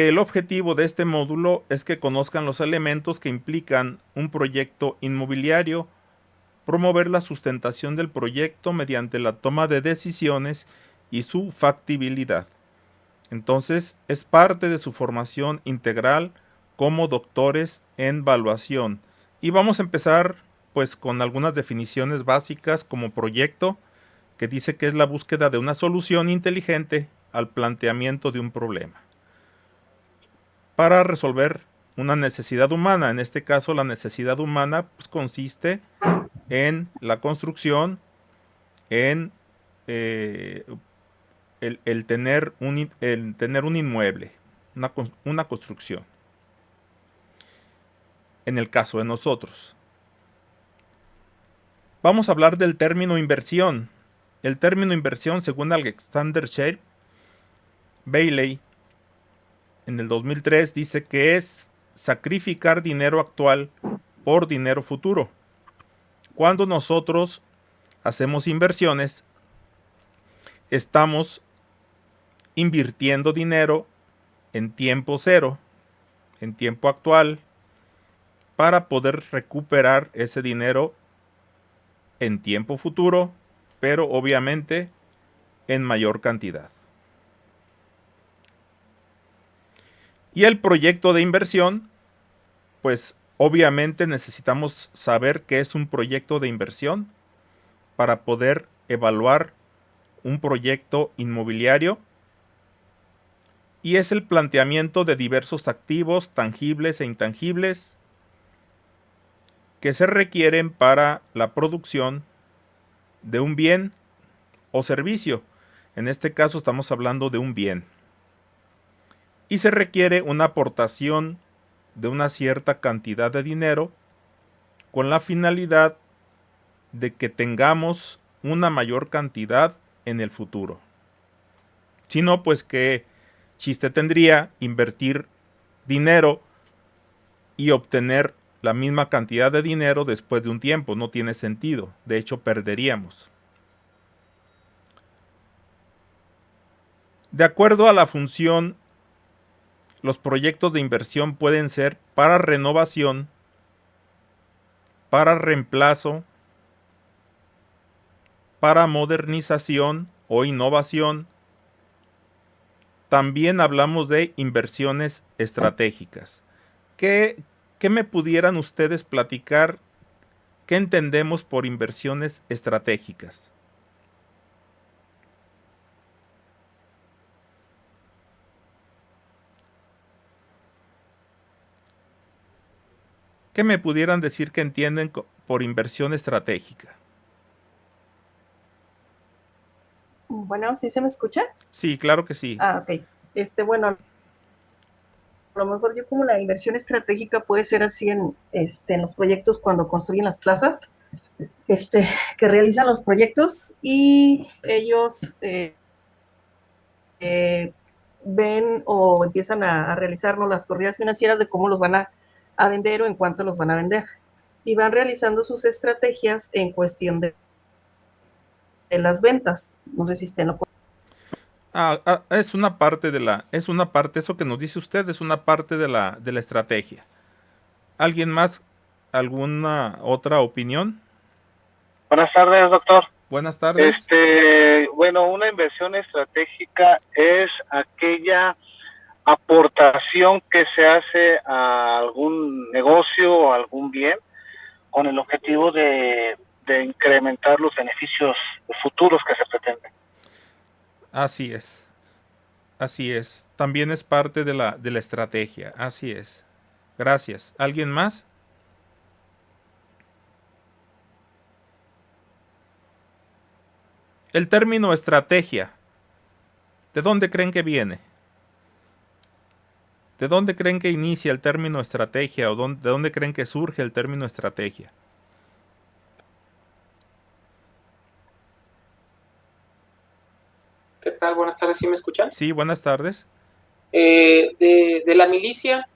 que el objetivo de este módulo es que conozcan los elementos que implican un proyecto inmobiliario, promover la sustentación del proyecto mediante la toma de decisiones y su factibilidad. Entonces, es parte de su formación integral como doctores en valuación. Y vamos a empezar pues con algunas definiciones básicas como proyecto, que dice que es la búsqueda de una solución inteligente al planteamiento de un problema para resolver una necesidad humana. En este caso, la necesidad humana pues, consiste en la construcción, en eh, el tener un inmueble, una construcción. En el caso de nosotros, vamos a hablar del término inversión. El término inversión, según Alexander Share Bailey, en el 2003, dice que es sacrificar dinero actual por dinero futuro. Cuando nosotros hacemos inversiones, estamos invirtiendo dinero en tiempo cero, en tiempo actual, para poder recuperar ese dinero en tiempo futuro, pero obviamente en mayor cantidad. Y el proyecto de inversión, pues obviamente necesitamos saber qué es un proyecto de inversión para poder evaluar un proyecto inmobiliario, y es el planteamiento de diversos activos tangibles e intangibles que se requieren para la producción de un bien o servicio. En este caso estamos hablando de un bien. Y se requiere una aportación de una cierta cantidad de dinero con la finalidad de que tengamos una mayor cantidad en el futuro. Si no, pues qué chiste tendría invertir dinero y obtener la misma cantidad de dinero después de un tiempo. No tiene sentido. De hecho, perderíamos. De acuerdo a la función, los proyectos de inversión pueden ser para renovación, para reemplazo, para modernización o innovación. También hablamos de inversiones estratégicas. ¿Qué me pudieran ustedes platicar? ¿Qué entendemos por inversiones estratégicas? ¿Qué me pudieran decir que entienden por inversión estratégica? Bueno, ¿sí se me escucha? Sí, claro que sí. Ah, ok. Bueno, a lo mejor yo como la inversión estratégica puede ser así en los proyectos cuando construyen las plazas, que realizan los proyectos y ellos ven o empiezan a realizarnos las corridas financieras de cómo los van a vender o en cuánto los van a vender. Y van realizando sus estrategias en cuestión de las ventas. No sé si estén lo. Es una parte eso que nos dice usted es una parte de la estrategia. ¿Alguien más? ¿Alguna otra opinión? Buenas tardes, doctor. Buenas tardes. Bueno, una inversión estratégica es aquella aportación que se hace a algún negocio o algún bien con el objetivo de incrementar los beneficios futuros que se pretenden. Así es. Así es. También es parte de la estrategia. Así es. Gracias. ¿Alguien más? El término estrategia, ¿de dónde creen que viene? ¿De dónde creen que inicia el término estrategia o de dónde creen que surge el término estrategia? ¿Qué tal? Buenas tardes, ¿sí me escuchan? Sí, buenas tardes. De la milicia,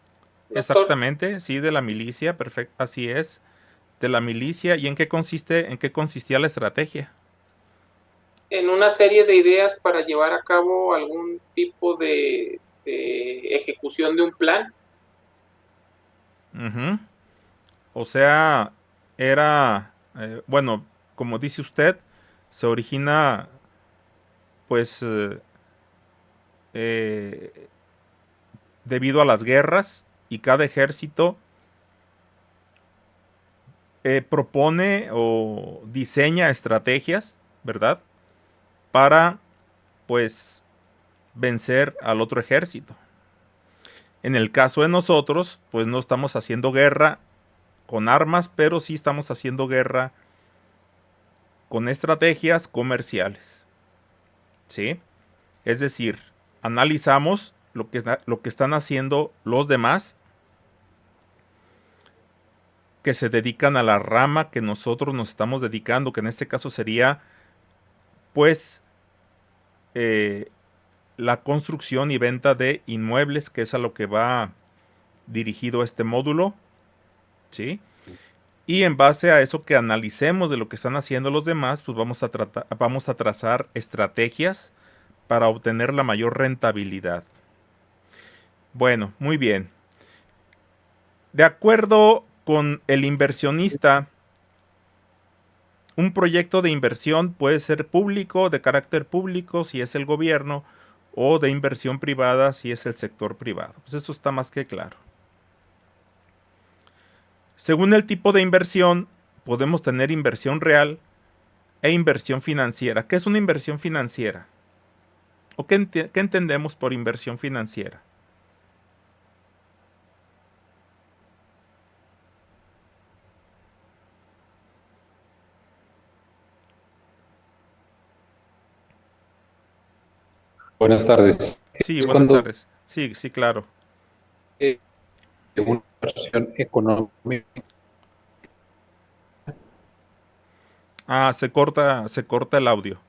doctor. Exactamente, sí, de la milicia, perfecto, así es, de la milicia. ¿Y en qué consistía la estrategia? En una serie de ideas para llevar a cabo algún tipo de ejecución de un plan. Ujú. O sea, era, bueno, como dice usted, se origina, pues, eh, debido a las guerras y cada ejército propone o diseña estrategias, ¿verdad? Para, pues, vencer al otro ejército. En el caso de nosotros, pues no estamos haciendo guerra con armas, pero sí estamos haciendo guerra con estrategias comerciales, ¿sí? Es decir, analizamos lo que están haciendo los demás que se dedican a la rama que nosotros nos estamos dedicando, que en este caso sería, pues, eh, la construcción y venta de inmuebles, que es a lo que va dirigido este módulo, ¿sí? Y en base a eso que analicemos de lo que están haciendo los demás, pues vamos a trazar estrategias para obtener la mayor rentabilidad. Bueno, muy bien. De acuerdo con el inversionista, un proyecto de inversión puede ser público, de carácter público, si es el gobierno, o de inversión privada, si es el sector privado. Pues eso está más que claro. Según el tipo de inversión, podemos tener inversión real e inversión financiera. ¿Qué es una inversión financiera? ¿O qué entendemos por inversión financiera? Buenas tardes. Sí, Es buenas cuando tardes. Sí, sí, claro. una inversión económica. Ah, se corta el audio.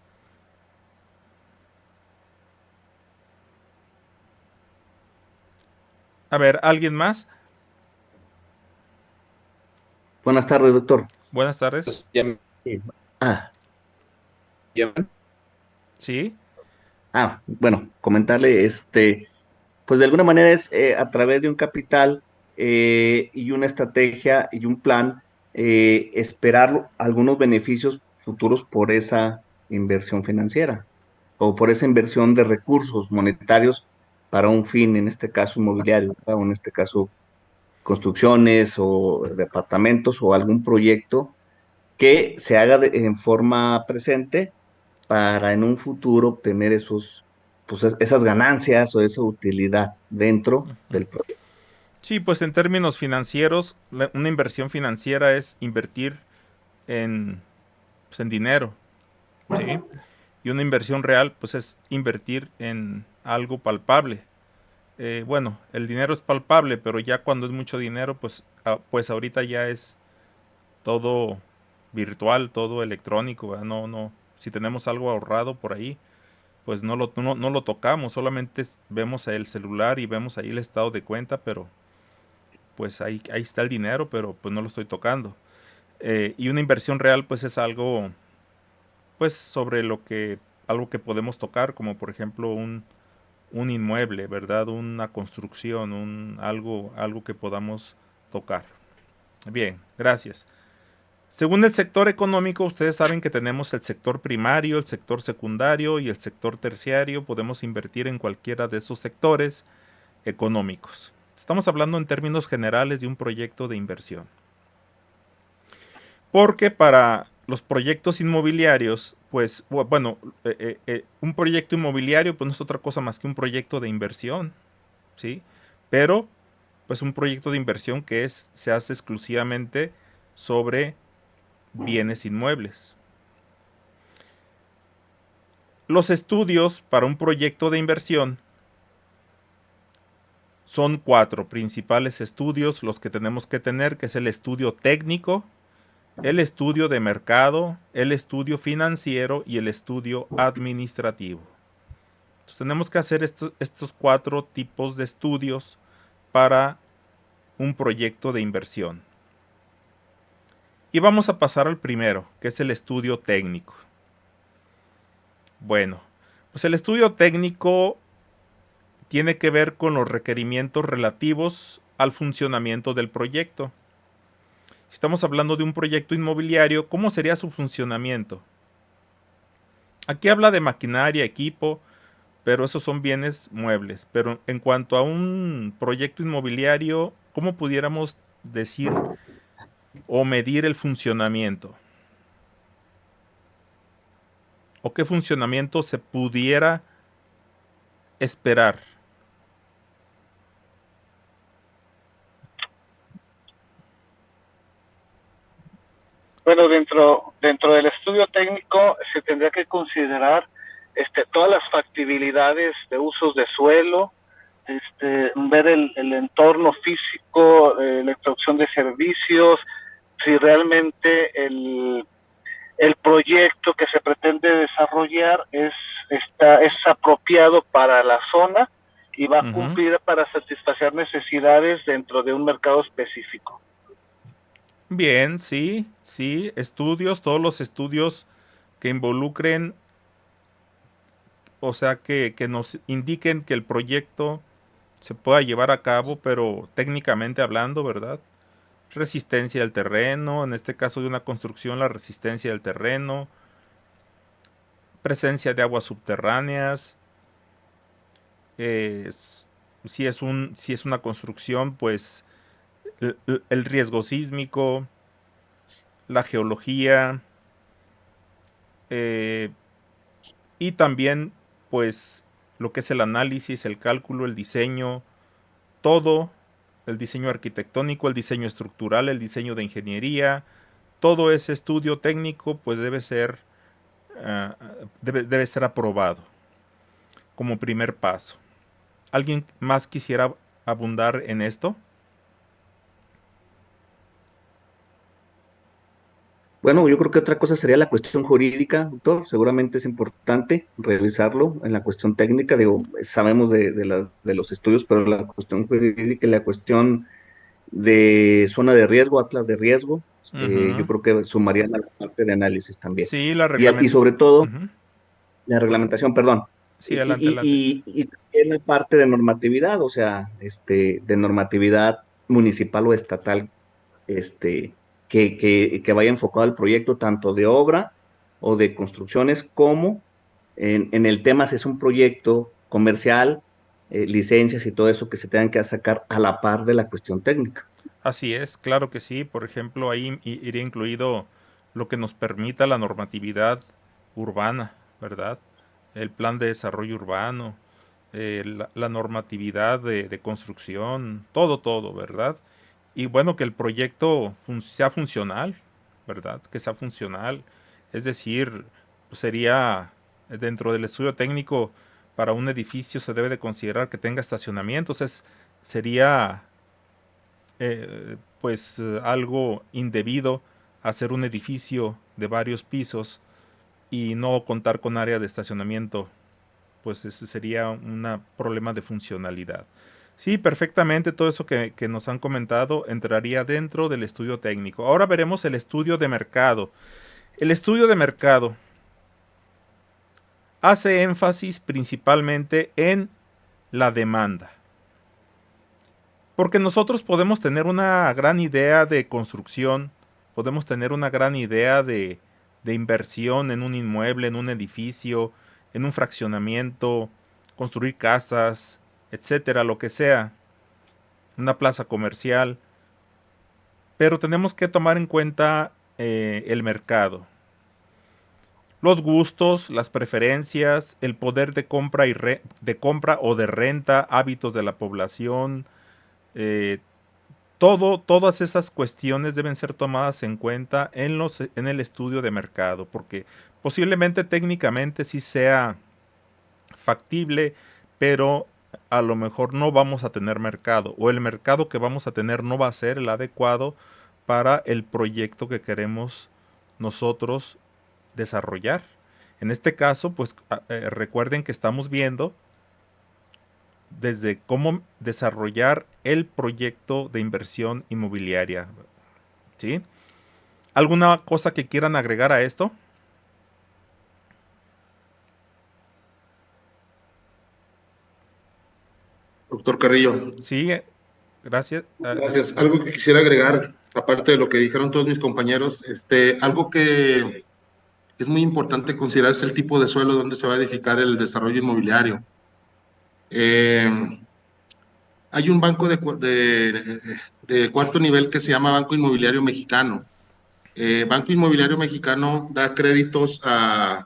A ver, ¿alguien más? Buenas tardes, doctor. Buenas tardes. Pues, ya me Sí. Ah, llaman. Sí. bueno, comentarle, pues de alguna manera es a través de un capital y una estrategia y un plan, esperar algunos beneficios futuros por esa inversión financiera o por esa inversión de recursos monetarios para un fin, en este caso inmobiliario, ¿verdad? O en este caso construcciones o departamentos o algún proyecto que se haga en forma presente para en un futuro obtener pues esas ganancias o esa utilidad dentro del proyecto. Sí, pues en términos financieros, una inversión financiera es invertir en, pues, en dinero, ¿sí? Y una inversión real, pues es invertir en algo palpable. Bueno, el dinero es palpable, pero ya cuando es mucho dinero, pues, pues ahorita ya es todo virtual, todo electrónico, ¿verdad? No, no, si tenemos algo ahorrado por ahí, pues no lo tocamos, solamente vemos el celular y vemos ahí el estado de cuenta, pero pues ahí está el dinero, pero pues no lo estoy tocando. Y una inversión real, pues es algo, pues sobre algo que podemos tocar, como por ejemplo un inmueble, ¿verdad? Una construcción, algo que podamos tocar. Bien, gracias. Según el sector económico, ustedes saben que tenemos el sector primario, el sector secundario y el sector terciario. Podemos invertir en cualquiera de esos sectores económicos. Estamos hablando en términos generales de un proyecto de inversión. Porque para los proyectos inmobiliarios, pues, bueno, un proyecto inmobiliario pues no es otra cosa más que un proyecto de inversión, ¿sí? Pero, pues un proyecto de inversión que se hace exclusivamente sobre bienes inmuebles. Los estudios para un proyecto de inversión son 4 principales estudios los que tenemos que tener, que es el estudio técnico, el estudio de mercado, el estudio financiero y el estudio administrativo. Entonces, tenemos que hacer estos 4 tipos de estudios para un proyecto de inversión. Y vamos a pasar al primero, que es el estudio técnico. Bueno, pues el estudio técnico tiene que ver con los requerimientos relativos al funcionamiento del proyecto. Si estamos hablando de un proyecto inmobiliario, ¿cómo sería su funcionamiento? Aquí habla de maquinaria, equipo, pero esos son bienes muebles. Pero en cuanto a un proyecto inmobiliario, ¿cómo pudiéramos decir o medir el funcionamiento? ¿O qué funcionamiento se pudiera esperar? Bueno, dentro del estudio técnico se tendría que considerar todas las factibilidades de usos de suelo, ver el entorno físico, la introducción de servicios, si realmente el proyecto que se pretende desarrollar es apropiado para la zona y va a cumplir para satisfacer necesidades dentro de un mercado específico. Bien, sí, sí, estudios, todos los estudios que involucren, o sea, que nos indiquen que el proyecto se pueda llevar a cabo, pero técnicamente hablando, ¿verdad? Resistencia del terreno, en este caso de una construcción, la resistencia del terreno, presencia de aguas subterráneas, eh, si es una construcción, pues el riesgo sísmico, la geología, eh, y también, pues, lo que es el análisis, el cálculo, el diseño, todo, el diseño arquitectónico, el diseño estructural, el diseño de ingeniería, todo ese estudio técnico, pues debe ser aprobado como primer paso. ¿Alguien más quisiera abundar en esto? Bueno, yo creo que otra cosa sería la cuestión jurídica, doctor. Seguramente es importante revisarlo en la cuestión técnica. Digo, sabemos de los estudios, pero la cuestión jurídica y la cuestión de zona de riesgo, atlas de riesgo, yo Ujú. creo que sumarían a la parte de análisis también. Sí, la Y sobre todo, Ujú. la reglamentación, perdón. Sí, adelante, adelante. Y también la parte de normatividad, o sea, de normatividad municipal o estatal, que vaya enfocado al proyecto tanto de obra o de construcciones como en el tema si es un proyecto comercial, licencias y todo eso que se tengan que sacar a la par de la cuestión técnica. Así es, claro que sí. Por ejemplo, ahí iría incluido lo que nos permita la normatividad urbana, ¿verdad? El plan de desarrollo urbano, la normatividad de construcción, todo, ¿verdad? Y bueno, que el proyecto sea funcional, ¿verdad? Que sea funcional. Es decir, sería dentro del estudio técnico para un edificio se debe de considerar que tenga estacionamientos. Sería pues algo indebido hacer un edificio de varios pisos y no contar con área de estacionamiento, pues ese sería un problema de funcionalidad. Sí, perfectamente todo eso que nos han comentado entraría dentro del estudio técnico. Ahora veremos el estudio de mercado. El estudio de mercado hace énfasis principalmente en la demanda. Porque nosotros podemos tener una gran idea de construcción, podemos tener una gran idea de inversión en un inmueble, en un edificio, en un fraccionamiento, construir casas, etcétera, lo que sea, una plaza comercial, pero tenemos que tomar en cuenta el mercado, los gustos, las preferencias, el poder de compra de compra o de renta, hábitos de la población, eh, todas esas cuestiones deben ser tomadas en cuenta en el estudio de mercado, porque posiblemente técnicamente sí sea factible, pero a lo mejor no vamos a tener mercado, o el mercado que vamos a tener no va a ser el adecuado para el proyecto que queremos nosotros desarrollar. En este caso, pues recuerden que estamos viendo desde cómo desarrollar el proyecto de inversión inmobiliaria. ¿Sí? ¿Alguna cosa que quieran agregar a esto? doctor Carrillo. Sí, gracias. Gracias. Algo que quisiera agregar, aparte de lo que dijeron todos mis compañeros, algo que es muy importante considerar es el tipo de suelo donde se va a edificar el desarrollo inmobiliario. Hay un banco de cuarto nivel que se llama Banco Inmobiliario Mexicano. Banco Inmobiliario Mexicano da créditos a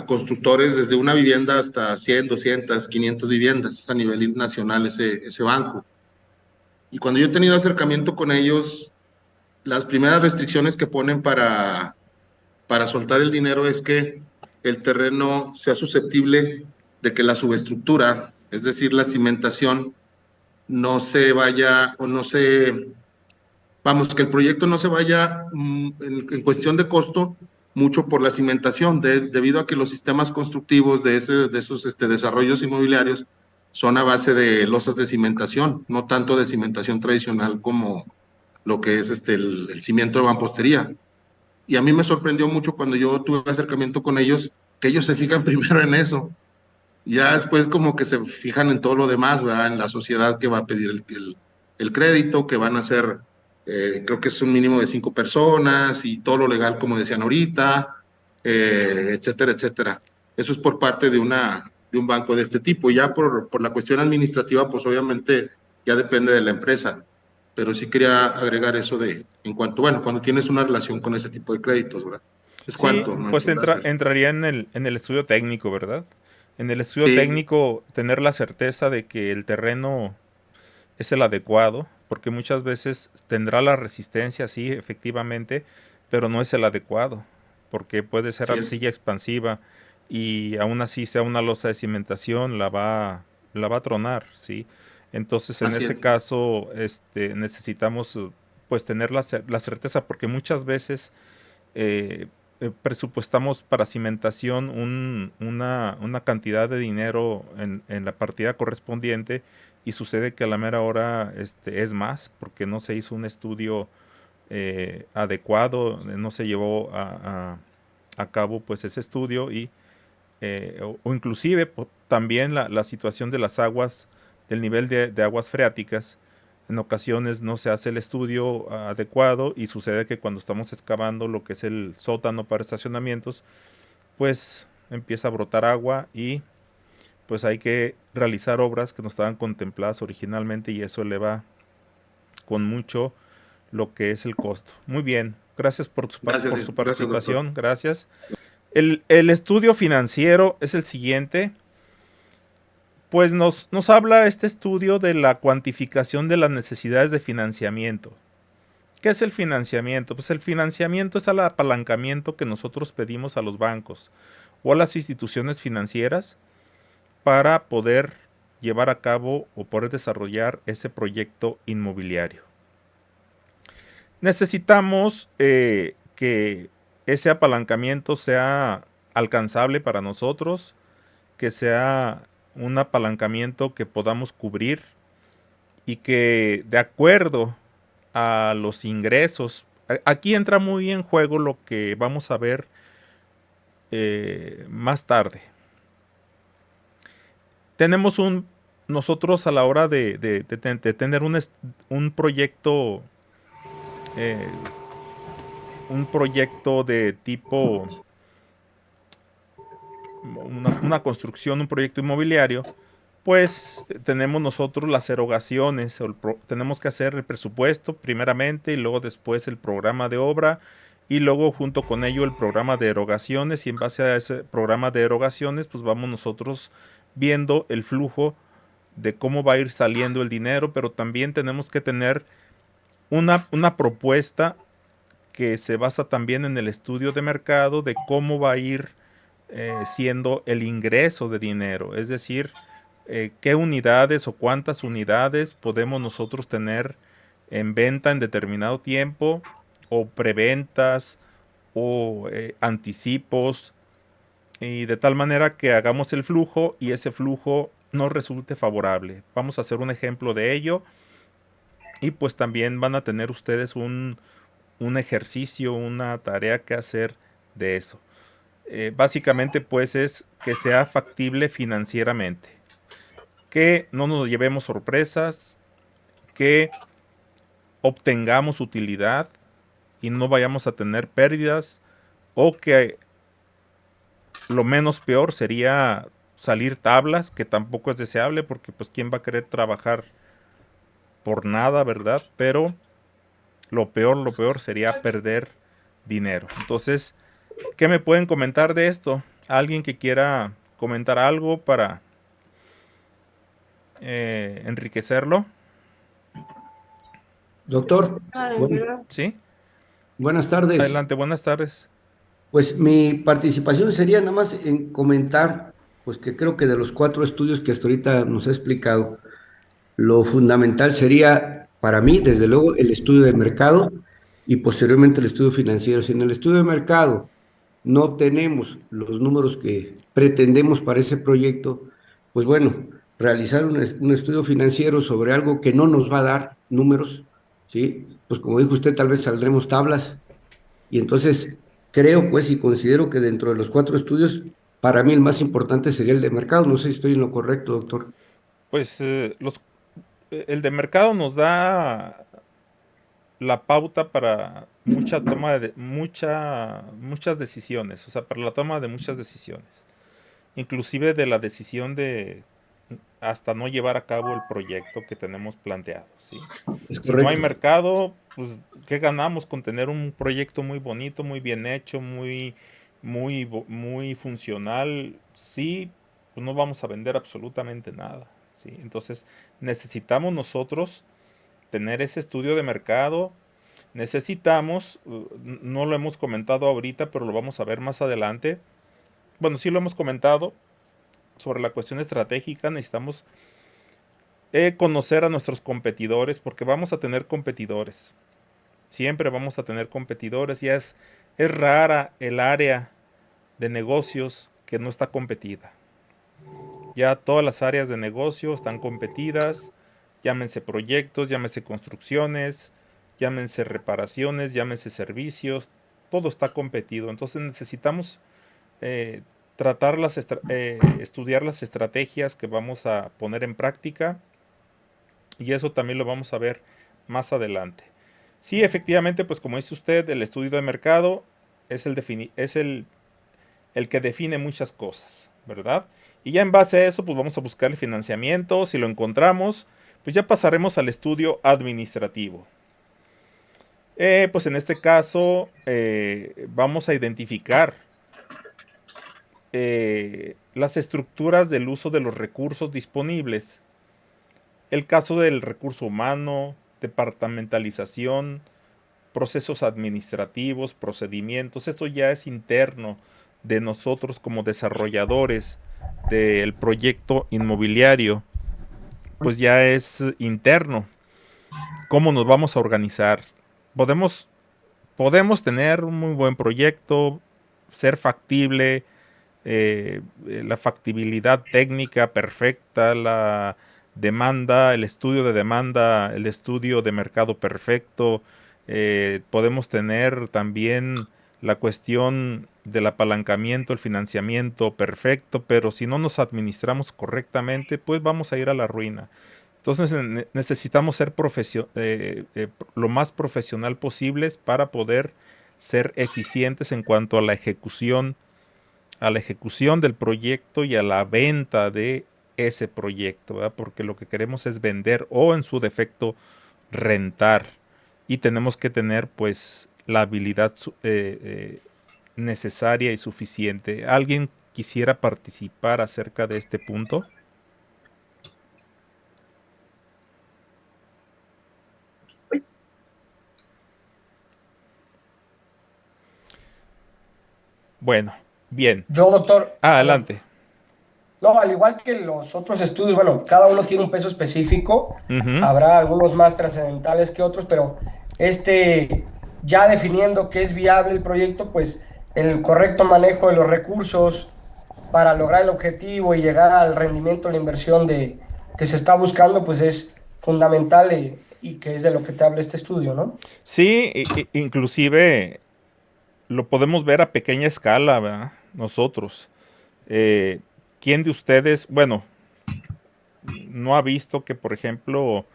constructores desde una vivienda hasta 100, 200, 500 viviendas. Es a nivel nacional ese banco. Y cuando yo he tenido acercamiento con ellos, las primeras restricciones que ponen para soltar el dinero es que el terreno sea susceptible de que la subestructura, es decir, la cimentación, no se vaya o no se, vamos, que el proyecto no se vaya en cuestión de costo mucho por la cimentación, debido a que los sistemas constructivos de esos desarrollos inmobiliarios son a base de losas de cimentación, no tanto de cimentación tradicional como lo que es el cimiento de mampostería. Y a mí me sorprendió mucho cuando yo tuve acercamiento con ellos, que ellos se fijan primero en eso. Ya después como que se fijan en todo lo demás, ¿verdad? En la sociedad que va a pedir el crédito, que van a ser, creo que es un mínimo de 5 personas y todo lo legal, como decían ahorita, etcétera, etcétera. Eso es por parte de un banco de este tipo. Y ya por la cuestión administrativa, pues obviamente ya depende de la empresa. Pero sí quería agregar eso en cuanto, bueno, cuando tienes una relación con ese tipo de créditos, ¿verdad? Es Sí, cuanto, pues maestro, gracias. entraría en el estudio técnico, ¿verdad? En el estudio Sí, técnico, tener la certeza de que el terreno es el adecuado, porque muchas veces tendrá la resistencia, sí, efectivamente, pero no es el adecuado, porque puede ser así es. arcilla expansiva y aún así sea una losa de cimentación, la va a tronar, ¿sí? Entonces, en Así ese es. caso, necesitamos pues tener la certeza, porque muchas veces eh, presupuestamos para cimentación una cantidad de dinero en la partida correspondiente y sucede que a la mera hora es más porque no se hizo un estudio adecuado, no se llevó a cabo pues ese estudio y o inclusive también la situación de las aguas, del nivel de aguas freáticas. En ocasiones no se hace el estudio adecuado y sucede que cuando estamos excavando lo que es el sótano para estacionamientos, pues empieza a brotar agua y pues hay que realizar obras que no estaban contempladas originalmente y eso eleva con mucho lo que es el costo. Muy bien, gracias por su Gracias, doctor. participación, gracias. El estudio financiero es el siguiente. Pues nos habla este estudio de la cuantificación de las necesidades de financiamiento. ¿Qué es el financiamiento? Pues el financiamiento es el apalancamiento que nosotros pedimos a los bancos o a las instituciones financieras para poder llevar a cabo o poder desarrollar ese proyecto inmobiliario. Necesitamos que ese apalancamiento sea alcanzable para nosotros, que sea un apalancamiento que podamos cubrir y que de acuerdo a los ingresos, aquí entra muy en juego lo que vamos a ver más tarde. Tenemos nosotros a la hora de tener eh, un proyecto de tipo una construcción, un proyecto inmobiliario, pues tenemos nosotros las erogaciones, tenemos que hacer el presupuesto primeramente y luego después el programa de obra y luego junto con ello el programa de erogaciones y en base a ese programa de erogaciones pues vamos nosotros viendo el flujo de cómo va a ir saliendo el dinero, pero también tenemos que tener una propuesta que se basa también en el estudio de mercado de cómo va a ir siendo el ingreso de dinero, es decir, qué unidades o cuántas unidades podemos nosotros tener en venta en determinado tiempo, o preventas, o anticipos, y de tal manera que hagamos el flujo y ese flujo nos resulte favorable. Vamos a hacer un ejemplo de ello y pues también van a tener ustedes un ejercicio, una tarea que hacer de eso. Básicamente pues es que sea factible financieramente, que no nos llevemos sorpresas, que obtengamos utilidad y no vayamos a tener pérdidas, o que lo menos peor sería salir tablas, que tampoco es deseable porque pues quién va a querer trabajar por nada, ¿verdad? Pero lo peor sería perder dinero. Entonces, ¿qué me pueden comentar de esto? ¿Alguien que quiera comentar algo para enriquecerlo? Doctor, ¿Sí? buenas tardes. Adelante, buenas tardes. Pues mi participación sería nada más en comentar, pues que creo que de los 4 estudios que hasta ahorita nos ha explicado, lo fundamental sería para mí, desde luego, el estudio de mercado y posteriormente el estudio financiero. Si en el estudio de mercado no tenemos los números que pretendemos para ese proyecto, pues bueno, realizar un estudio financiero sobre algo que no nos va a dar números, ¿sí? Pues como dijo usted, tal vez saldremos tablas. Y entonces creo, pues, y considero que dentro de los 4 estudios, para mí el más importante sería el de mercado. No sé si estoy en lo correcto, doctor. Pues el de mercado nos da la pauta para mucha toma de muchas decisiones, o sea, para la toma de muchas decisiones, inclusive de la decisión de hasta no llevar a cabo el proyecto que tenemos planteado, ¿sí? Es Si no hay correcto. mercado, pues ¿qué ganamos con tener un proyecto muy bonito, muy bien hecho, muy funcional? Sí, pues no vamos a vender absolutamente nada, ¿sí? Entonces necesitamos nosotros tener ese estudio de mercado. Necesitamos, no lo hemos comentado ahorita, pero lo vamos a ver más adelante. Bueno, sí lo hemos comentado sobre la cuestión estratégica. Necesitamos conocer a nuestros competidores, porque vamos a tener competidores. Siempre vamos a tener competidores. Es rara el área de negocios que no está competida. Ya todas las áreas de negocio están competidas. Llámense proyectos, llámense construcciones, llámense reparaciones, llámense servicios, todo está competido. Entonces necesitamos estudiar las estrategias que vamos a poner en práctica, y eso también lo vamos a ver más adelante. Sí, efectivamente, pues como dice usted, el estudio de mercado es el que define muchas cosas, ¿verdad? Y ya en base a eso, pues vamos a buscar el financiamiento. Si lo encontramos, pues ya pasaremos al estudio administrativo. Pues en este caso vamos a identificar las estructuras del uso de los recursos disponibles. El caso del recurso humano, departamentalización, procesos administrativos, procedimientos, eso ya es interno de nosotros como desarrolladores del proyecto inmobiliario, pues ya es interno. ¿Cómo nos vamos a organizar? Podemos tener un muy buen proyecto, ser factible, la factibilidad técnica perfecta, la demanda, el estudio de demanda, el estudio de mercado perfecto. Podemos tener también la cuestión del apalancamiento, el financiamiento perfecto, pero si no nos administramos correctamente, pues vamos a ir a la ruina. Entonces necesitamos ser lo más profesional posibles para poder ser eficientes en cuanto a la ejecución del proyecto y a la venta de ese proyecto, ¿verdad? Porque lo que queremos es vender o en su defecto rentar, y tenemos que tener pues la habilidad necesaria y suficiente. ¿Alguien quisiera participar acerca de este punto? Bueno, bien. Yo, doctor, Adelante. no, al igual que los otros estudios, bueno, cada uno tiene un peso específico, Ujú. habrá algunos más trascendentales que otros, pero ya definiendo que es viable el proyecto, pues el correcto manejo de los recursos para lograr el objetivo y llegar al rendimiento de la inversión que se está buscando, pues es fundamental y que es de lo que te habla este estudio, ¿no? Sí, inclusive lo podemos ver a pequeña escala, ¿verdad? Nosotros. ¿Quién de ustedes? Bueno, no ha visto que, por ejemplo,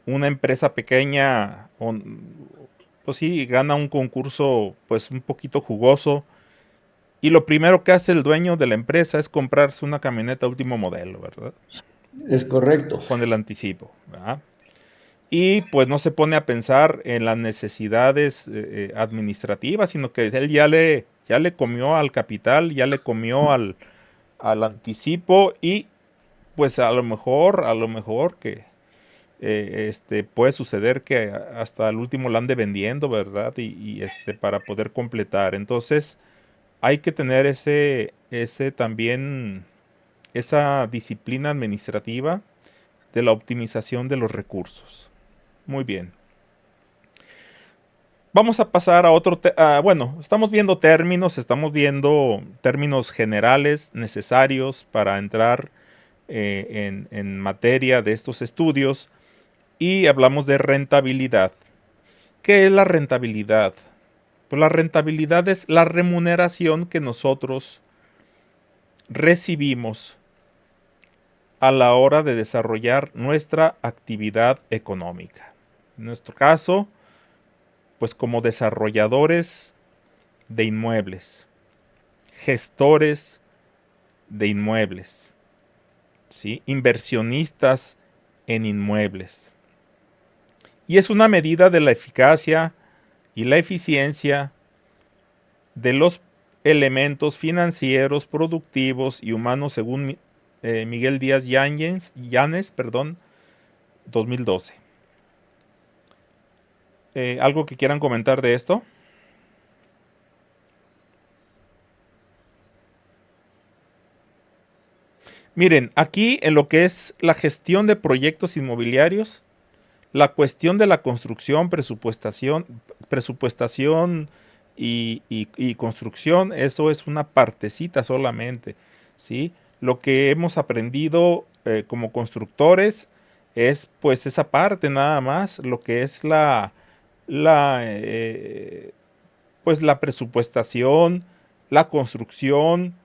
una empresa pequeña, pues sí, gana un concurso pues un poquito jugoso, y lo primero que hace el dueño de la empresa es comprarse una camioneta último modelo, ¿verdad? Es correcto. Con el anticipo, ¿verdad? Y pues no se pone a pensar en las necesidades administrativas, sino que él ya le comió al capital, ya le comió al anticipo, y pues a lo mejor que puede suceder que hasta el último la ande vendiendo, ¿verdad? Y para poder completar. Entonces hay que tener ese también, esa disciplina administrativa de la optimización de los recursos. Muy bien. Vamos a pasar a otro, bueno, estamos viendo términos generales necesarios para entrar en materia de estos estudios, y hablamos de rentabilidad. ¿Qué es la rentabilidad? Pues la rentabilidad es la remuneración que nosotros recibimos a la hora de desarrollar nuestra actividad económica. En nuestro caso, pues como desarrolladores de inmuebles, gestores de inmuebles, ¿sí? Inversionistas en inmuebles. Y es una medida de la eficacia y la eficiencia de los elementos financieros, productivos y humanos, según Miguel Díaz Llanes, 2012. ¿Algo que quieran comentar de esto? Miren, aquí en lo que es la gestión de proyectos inmobiliarios, la cuestión de la construcción, presupuestación y construcción, eso es una partecita solamente, ¿sí? Lo que hemos aprendido como constructores es pues esa parte nada más, lo que es pues la presupuestación, la construcción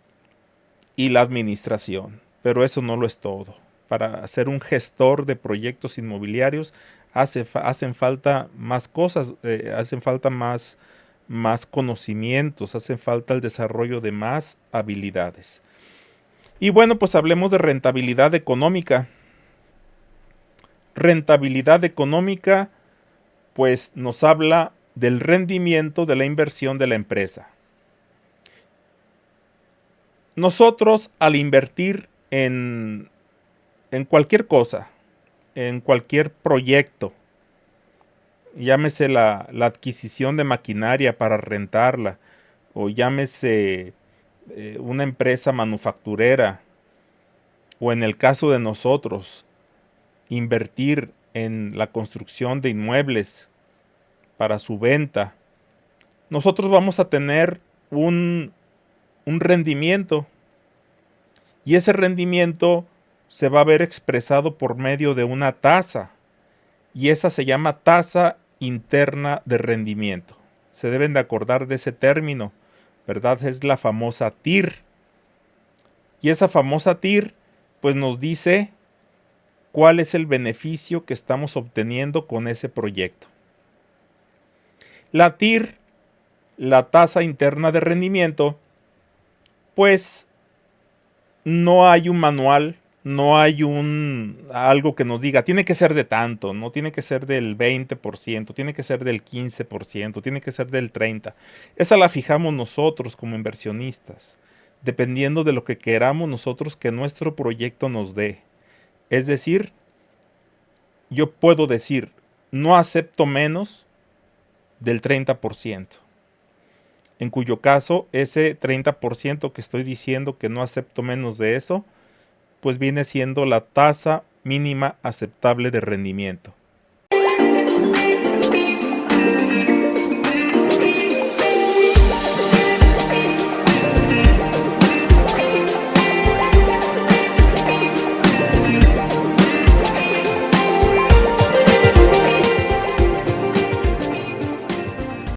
y la administración. Pero eso no lo es todo. Para ser un gestor de proyectos inmobiliarios hacen falta más cosas, hacen falta más conocimientos, hacen falta el desarrollo de más habilidades. Y bueno, pues hablemos de rentabilidad económica. Rentabilidad económica, pues nos habla del rendimiento de la inversión de la empresa. Nosotros, al invertir en cualquier cosa, en cualquier proyecto, llámese la adquisición de maquinaria para rentarla, o llámese una empresa manufacturera, o en el caso de nosotros, invertir en la construcción de inmuebles para su venta, nosotros vamos a tener un rendimiento, y ese rendimiento se va a ver expresado por medio de una tasa, y esa se llama tasa interna de rendimiento. Se deben de acordar de ese término, ¿verdad? Es la famosa TIR. Y esa famosa TIR pues nos dice cuál es el beneficio que estamos obteniendo con ese proyecto. La TIR, la tasa interna de rendimiento, pues no hay un manual, no hay algo que nos diga, tiene que ser de tanto, no tiene que ser del 20%, tiene que ser del 15%, tiene que ser del 30%. Esa la fijamos nosotros como inversionistas, dependiendo de lo que queramos nosotros que nuestro proyecto nos dé. Es decir, yo puedo decir, no acepto menos del 30%. En cuyo caso, ese 30% que estoy diciendo que no acepto menos de eso, pues viene siendo la tasa mínima aceptable de rendimiento.